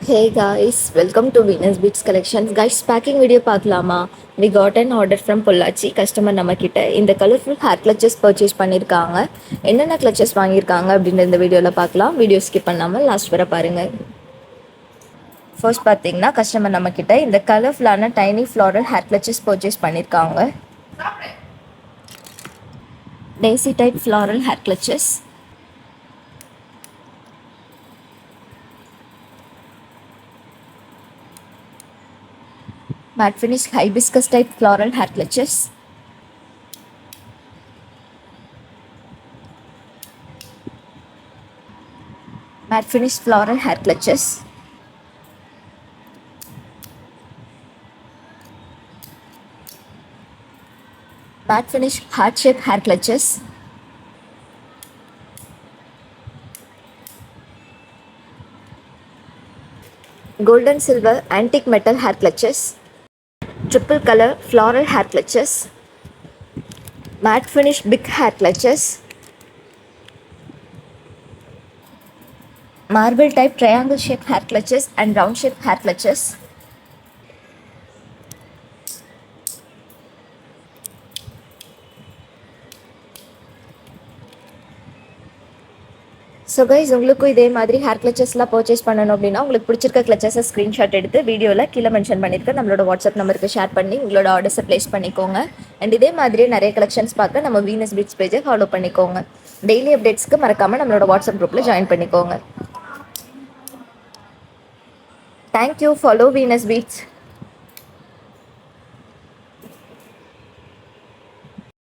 Hey guys, welcome to Venus Beats Collections. Guys, packing video பார்க்கலாமா? We got an order from Pollachi. Customer நம்ம கிட்ட இந்த colourful hair clutches purchase பண்ணியிருக்காங்க. என்னென்ன clutches வாங்கியிருக்காங்க அப்படின்னு இந்த வீடியோவில் பார்க்கலாம். வீடியோ ஸ்கிப் பண்ணாமல் லாஸ்ட் வரை பாருங்கள். ஃபர்ஸ்ட் பார்த்தீங்கன்னா கஸ்டமர் நம்ம கிட்ட இந்த கலர்ஃபுல்லான tiny floral hair clutches purchase பண்ணியிருக்காங்க. Daisy type floral hair clutches. Matte finish hibiscus type floral hair clutches. Matte finish floral hair clutches. Matte finish heart shape hair clutches. Golden silver antique metal hair clutches. Triple color floral hair clutches. Matte finish big hair clutches. Marble type triangle shape hair clutches and round shape hair clutches. So guys, உங்களுக்கும் இதே மாதிரி hair கிளச்சஸ்லாம் purchase பண்ணணும் அப்படின்னா உங்களுக்கு பிடிச்சிருக்க கிளச்சஸை screenshot எடுத்து வீடியோவில் கீழே மென்ஷன் பண்ணியிருக்க நம்மளோட வாட்ஸ்அப் நம்பருக்கு ஷேர் பண்ணி உங்களோட ஆர்டர்ஸை ப்ளேஸ் பண்ணிக்கோங்க. அண்ட் இதே மாதிரியே நிறைய கலெக்ஷன்ஸ் பார்க்க நம்ம வீனஸ் பீட்ஸ் பேஜை ஃபாலோ பண்ணிக்கோங்க. டெய்லி அப்டேட்ஸ்க்கு மறக்காமல் நம்மளோட வாட்ஸ்அப் குரூப்பில் ஜாயின் பண்ணிக்கோங்க. தேங்க்யூ. Follow Venus beads.